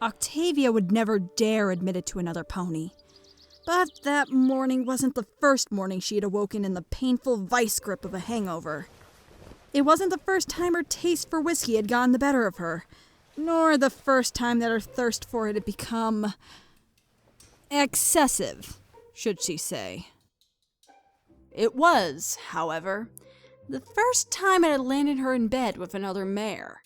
Octavia would never dare admit it to another pony. But that morning wasn't the first morning she had awoken in the painful vice grip of a hangover. It wasn't the first time her taste for whiskey had gotten the better of her, nor the first time that her thirst for it had become excessive, should she say. It was, however, the first time it had landed her in bed with another mare.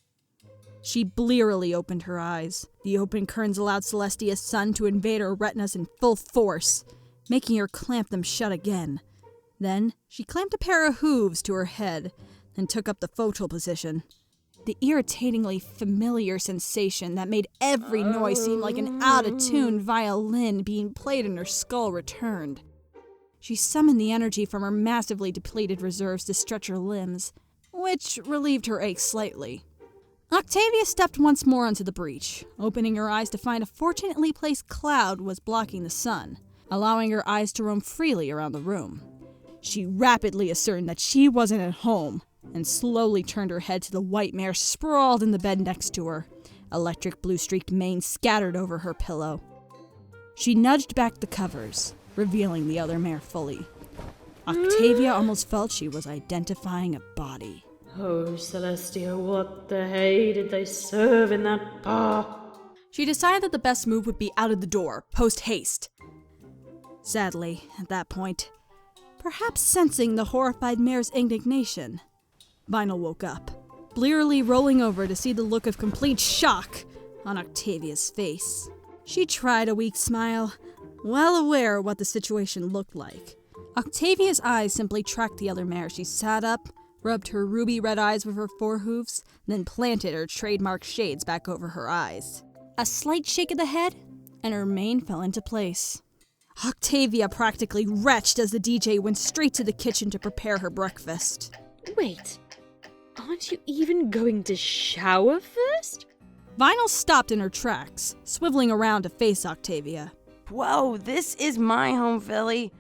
She blearily opened her eyes. The open curtains allowed Celestia's sun to invade her retinas in full force, making her clamp them shut again. Then she clamped a pair of hooves to her head, and took up the foetal position. The irritatingly familiar sensation that made every noise seem like an out-of-tune violin being played in her skull returned. She summoned the energy from her massively depleted reserves to stretch her limbs, which relieved her aches slightly. Octavia stepped once more onto the breach, opening her eyes to find a fortunately placed cloud was blocking the sun, allowing her eyes to roam freely around the room. She rapidly ascertained that she wasn't at home, and slowly turned her head to the white mare sprawled in the bed next to her, electric blue-streaked mane scattered over her pillow. She nudged back the covers, revealing the other mare fully. Octavia almost felt she was identifying a body. Oh, Celestia, what the hay did they serve in that bar? She decided that the best move would be out of the door, post-haste. Sadly, at that point, perhaps sensing the horrified mare's indignation, Vinyl woke up, blearily rolling over to see the look of complete shock on Octavia's face. She tried a weak smile, well aware of what the situation looked like. Octavia's eyes simply tracked the other mare. She sat up, rubbed her ruby red eyes with her forehooves, then planted her trademark shades back over her eyes. A slight shake of the head, and her mane fell into place. Octavia practically retched as the DJ went straight to the kitchen to prepare her breakfast. Wait, aren't you even going to shower first? Vinyl stopped in her tracks, swiveling around to face Octavia. Whoa, this is my home, Philly.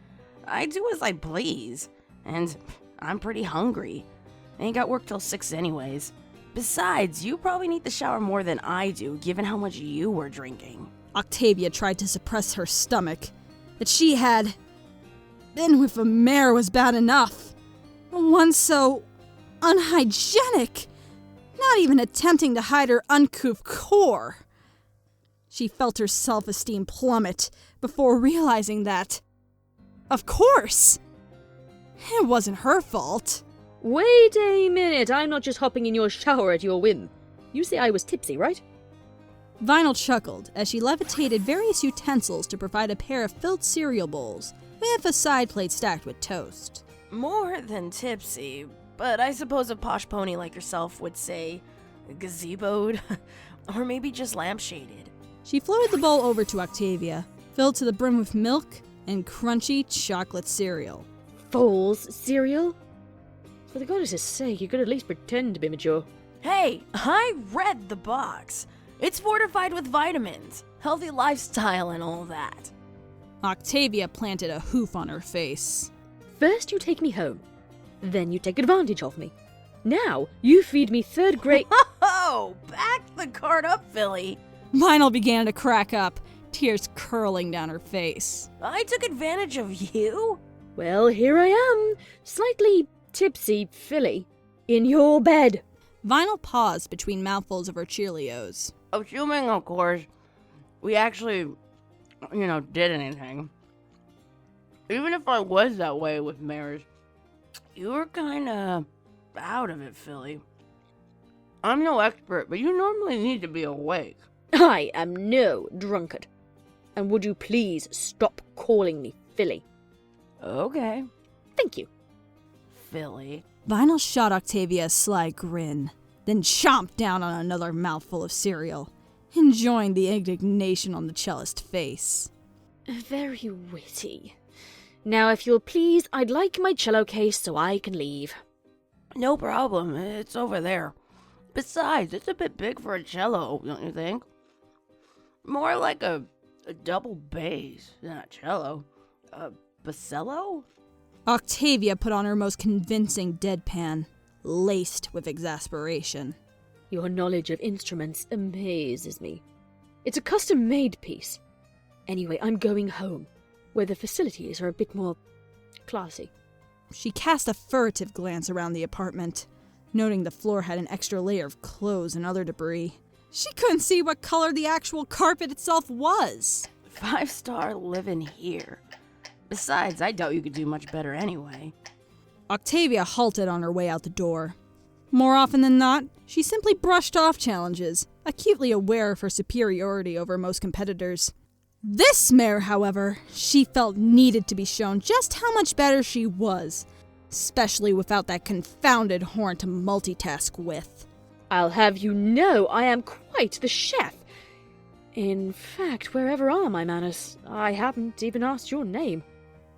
I do as I please, and I'm pretty hungry. I ain't got work till 6 anyways. Besides, you probably need the shower more than I do, given how much you were drinking. Octavia tried to suppress her stomach. That she had been with a mare was bad enough. One so unhygienic, not even attempting to hide her uncouth core. She felt her self-esteem plummet before realizing that, of course, it wasn't her fault. Wait a minute, I'm not just hopping in your shower at your whim. You say I was tipsy, right? Vinyl chuckled as she levitated various utensils to provide a pair of filled cereal bowls, with a side plate stacked with toast. More than tipsy, but I suppose a posh pony like yourself would say gazeboed, or maybe just lampshaded. She floated the bowl over to Octavia, filled to the brim with milk and crunchy chocolate cereal. Foal's cereal? For the goddess's sake, you could at least pretend to be mature. Hey, I read the box. It's fortified with vitamins, healthy lifestyle, and all that. Octavia planted a hoof on her face. First you take me home, then you take advantage of me. Now you feed me third grade— Oh, back the cart up, Philly. Vinyl began to crack up, tears curling down her face. I took advantage of you? Well, here I am, slightly tipsy Philly, in your bed. Vinyl paused between mouthfuls of her Cheerios. Assuming, of course, we actually, did anything. Even if I was that way with mares, you were kinda out of it, Philly. I'm no expert, but you normally need to be awake. I am no drunkard. And would you please stop calling me Philly? Okay. Thank you. Philly. Vinyl shot Octavia a sly grin, then chomped down on another mouthful of cereal, enjoying the indignation on the cellist's face. Very witty. Now, if you'll please, I'd like my cello case so I can leave. No problem, it's over there. Besides, it's a bit big for a cello, don't you think? More like a double bass than a cello. A basello? Octavia put on her most convincing deadpan, laced with exasperation. Your knowledge of instruments amazes me. It's a custom-made piece. Anyway, I'm going home, where the facilities are a bit more classy. She cast a furtive glance around the apartment, noting the floor had an extra layer of clothes and other debris. She couldn't see what color the actual carpet itself was. 5-star living here. Besides, I doubt you could do much better anyway. Octavia halted on her way out the door. More often than not, she simply brushed off challenges, acutely aware of her superiority over most competitors. This mare, however, she felt needed to be shown just how much better she was, especially without that confounded horn to multitask with. I'll have you know I am quite the chef. In fact, wherever are my manners? I haven't even asked your name.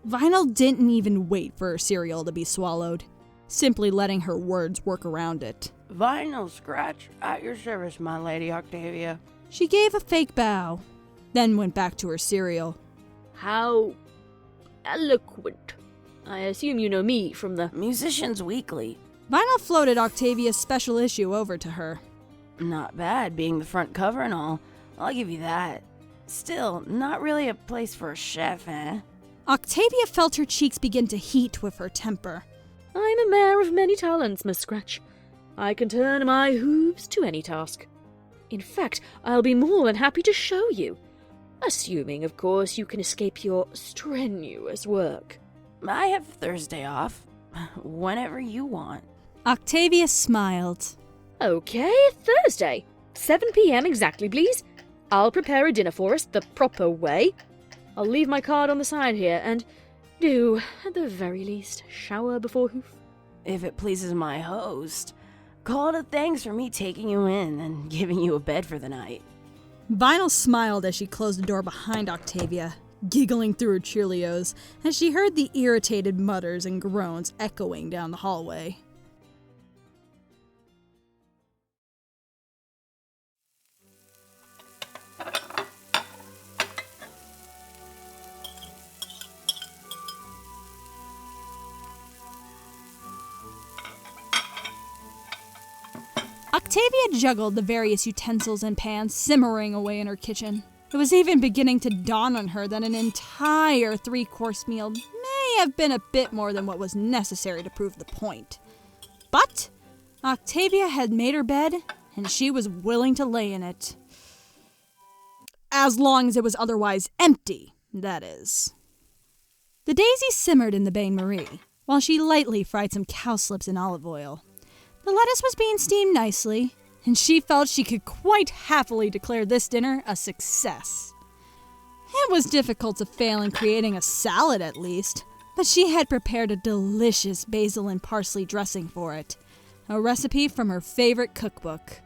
Vinyl didn't even wait for her cereal to be swallowed, simply letting her words work around it. Vinyl Scratch, at your service, my lady Octavia. She gave a fake bow, then went back to her cereal. How eloquent. I assume you know me from the Musicians Weekly. Vinyl floated Octavia's special issue over to her. Not bad, being the front cover and all. I'll give you that. Still, not really a place for a chef, eh? Octavia felt her cheeks begin to heat with her temper. I'm a mare of many talents, Miss Scratch. I can turn my hooves to any task. In fact, I'll be more than happy to show you. Assuming, of course, you can escape your strenuous work. I have Thursday off. Whenever you want. Octavia smiled. Okay, Thursday. 7 p.m. exactly, please. I'll prepare a dinner for us the proper way. I'll leave my card on the side here, and do, at the very least, shower before hoof. If it pleases my host, call it a thanks for me taking you in and giving you a bed for the night. Vinyl smiled as she closed the door behind Octavia, giggling through her Cheerios as she heard the irritated mutters and groans echoing down the hallway. Octavia juggled the various utensils and pans simmering away in her kitchen. It was even beginning to dawn on her that an entire 3-course meal may have been a bit more than what was necessary to prove the point. But Octavia had made her bed, and she was willing to lay in it. As long as it was otherwise empty, that is. The daisy simmered in the bain-marie, while she lightly fried some cowslips in olive oil. The lettuce was being steamed nicely, and she felt she could quite happily declare this dinner a success. It was difficult to fail in creating a salad at least, but she had prepared a delicious basil and parsley dressing for it, a recipe from her favorite cookbook,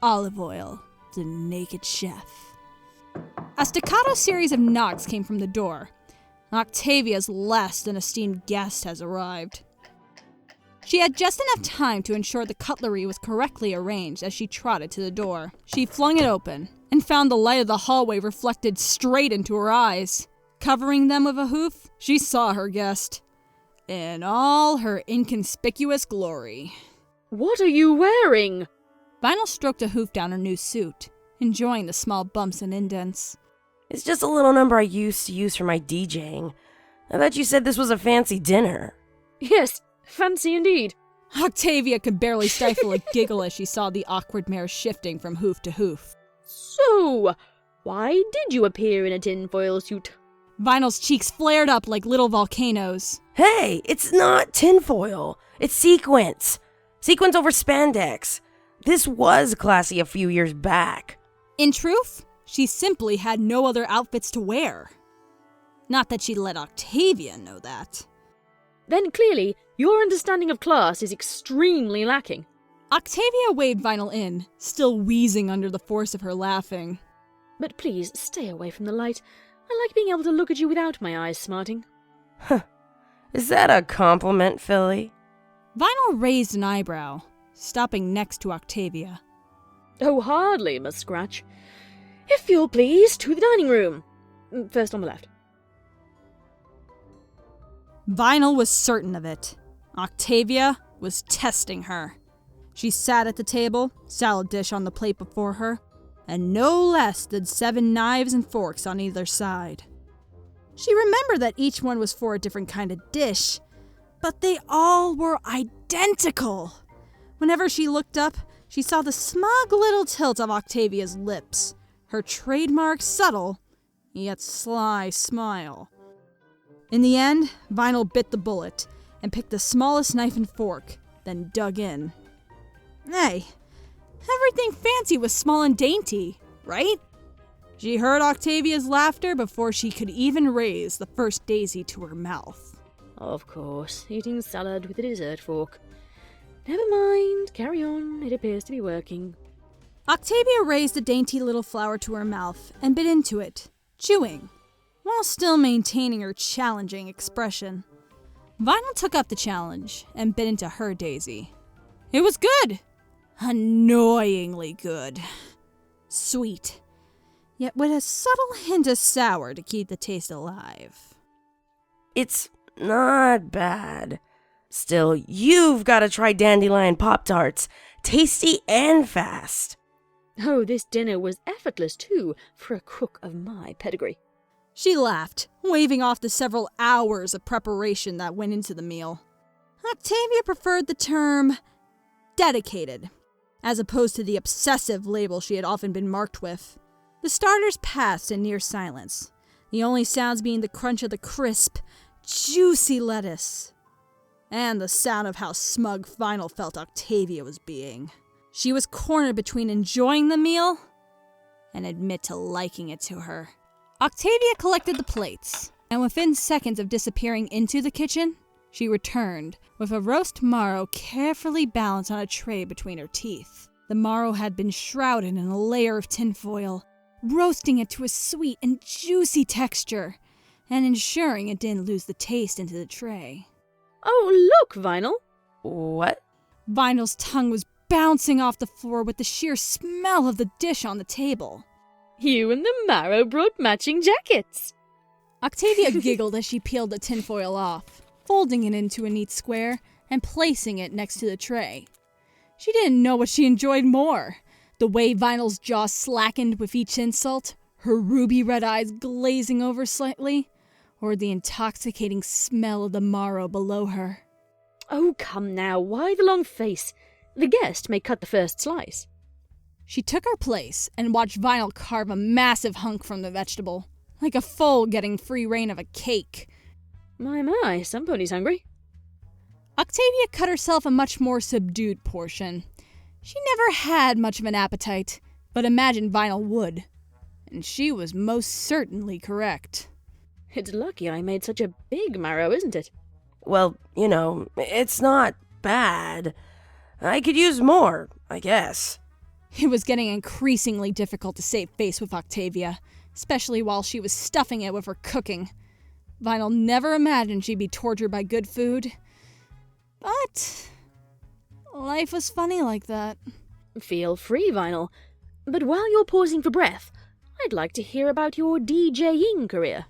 Olive Oil, the Naked Chef. A staccato series of knocks came from the door. Octavia's last and esteemed guest has arrived. She had just enough time to ensure the cutlery was correctly arranged as she trotted to the door. She flung it open and found the light of the hallway reflected straight into her eyes. Covering them with a hoof, she saw her guest in all her inconspicuous glory. What are you wearing? Vinyl stroked a hoof down her new suit, enjoying the small bumps and indents. It's just a little number I used to use for my DJing. I thought you said this was a fancy dinner. Yes, fancy indeed. Octavia could barely stifle a giggle as she saw the awkward mare shifting from hoof to hoof. So, why did you appear in a tinfoil suit? Vinyl's cheeks flared up like little volcanoes. Hey, it's not tinfoil. It's sequins. Sequins over spandex. This was classy a few years back. In truth, she simply had no other outfits to wear. Not that she'd let Octavia know that. Then clearly, your understanding of class is extremely lacking. Octavia waved Vinyl in, still wheezing under the force of her laughing. But please, stay away from the light. I like being able to look at you without my eyes smarting. Huh. Is that a compliment, Philly? Vinyl raised an eyebrow, stopping next to Octavia. Oh, hardly, Miss Scratch. If you'll please, to the dining room. First on the left. Vinyl was certain of it. Octavia was testing her. She sat at the table, salad dish on the plate before her, and no less than 7 knives and forks on either side. She remembered that each one was for a different kind of dish, but they all were identical. Whenever she looked up, she saw the smug little tilt of Octavia's lips, her trademark subtle, yet sly smile. In the end, Vinyl bit the bullet and picked the smallest knife and fork, then dug in. Hey, everything fancy was small and dainty, right? She heard Octavia's laughter before she could even raise the first daisy to her mouth. Of course, eating salad with a dessert fork. Never mind, carry on, it appears to be working. Octavia raised the dainty little flower to her mouth and bit into it, chewing, while still maintaining her challenging expression. Vinyl took up the challenge and bit into her daisy. It was good! Annoyingly good. Sweet, yet with a subtle hint of sour to keep the taste alive. It's not bad. Still, you've got to try Dandelion Pop-Tarts. Tasty and fast. Oh, this dinner was effortless, too, for a cook of my pedigree. She laughed, waving off the several hours of preparation that went into the meal. Octavia preferred the term dedicated, as opposed to the obsessive label she had often been marked with. The starters passed in near silence, the only sounds being the crunch of the crisp, juicy lettuce, and the sound of how smug Vinyl felt Octavia was being. She was cornered between enjoying the meal and admit to liking it to her. Octavia collected the plates, and within seconds of disappearing into the kitchen, she returned with a roast marrow carefully balanced on a tray between her teeth. The marrow had been shrouded in a layer of tinfoil, roasting it to a sweet and juicy texture, and ensuring it didn't lose the taste into the tray. Oh, look, Vinyl! What? Vinyl's tongue was bouncing off the floor with the sheer smell of the dish on the table. You and the marrow brought matching jackets. Octavia giggled as she peeled the tinfoil off, folding it into a neat square and placing it next to the tray. She didn't know what she enjoyed more, the way Vinyl's jaw slackened with each insult, her ruby red eyes glazing over slightly, or the intoxicating smell of the marrow below her. Oh, come now, why the long face? The guest may cut the first slice. She took her place and watched Vinyl carve a massive hunk from the vegetable, like a foal getting free rein of a cake. My, somebody's hungry. Octavia cut herself a much more subdued portion. She never had much of an appetite, but imagined Vinyl would. And she was most certainly correct. It's lucky I made such a big marrow, isn't it? Well, it's not bad. I could use more, I guess. It was getting increasingly difficult to save face with Octavia, especially while she was stuffing it with her cooking. Vinyl never imagined she'd be tortured by good food. But life was funny like that. Feel free, Vinyl. But while you're pausing for breath, I'd like to hear about your DJing career.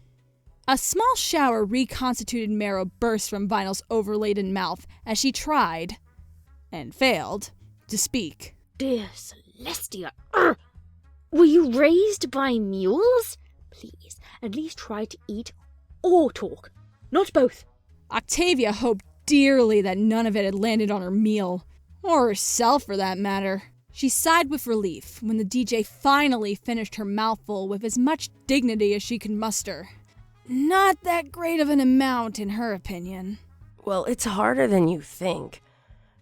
A small shower of reconstituted marrow burst from Vinyl's overladen mouth as she tried, and failed, to speak. Dear Celestia, were you raised by mules? Please, at least try to eat or talk, not both. Octavia hoped dearly that none of it had landed on her meal, or herself for that matter. She sighed with relief when the DJ finally finished her mouthful with as much dignity as she could muster. Not that great of an amount, in her opinion. Well, it's harder than you think.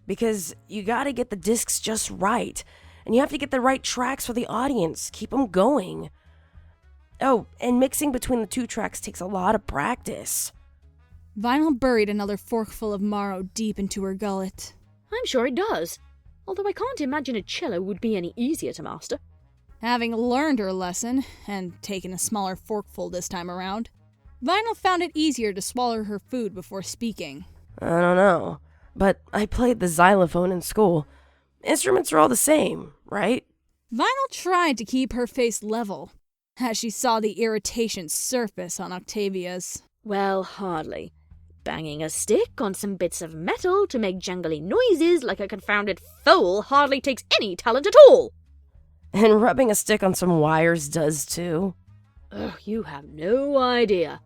Because you gotta get the discs just right. And you have to get the right tracks for the audience. Keep them going. Oh, and mixing between the 2 tracks takes a lot of practice. Vinyl buried another forkful of marrow deep into her gullet. I'm sure it does. Although I can't imagine a cello would be any easier to master. Having learned her lesson, and taken a smaller forkful this time around, Vinyl found it easier to swallow her food before speaking. I don't know, but I played the xylophone in school. Instruments are all the same, right? Vinyl tried to keep her face level, as she saw the irritation surface on Octavia's. Well, hardly. Banging a stick on some bits of metal to make jangly noises like a confounded foal hardly takes any talent at all. And rubbing a stick on some wires does too. Ugh, you have no idea.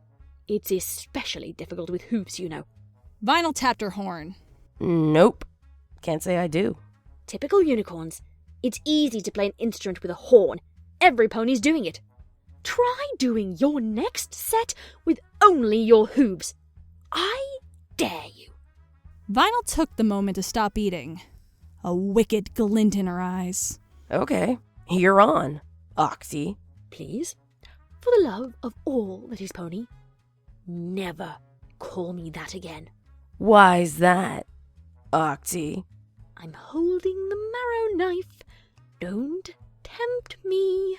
It's especially difficult with hoops, you know. Vinyl tapped her horn. Nope. Can't say I do. Typical unicorns. It's easy to play an instrument with a horn. Every pony's doing it. Try doing your next set with only your hooves. I dare you. Vinyl took the moment to stop eating, a wicked glint in her eyes. Okay, you're on, Oxy. Please, for the love of all that is pony, never call me that again. Why's that, Oxy? I'm holding the marrow knife. Don't tempt me.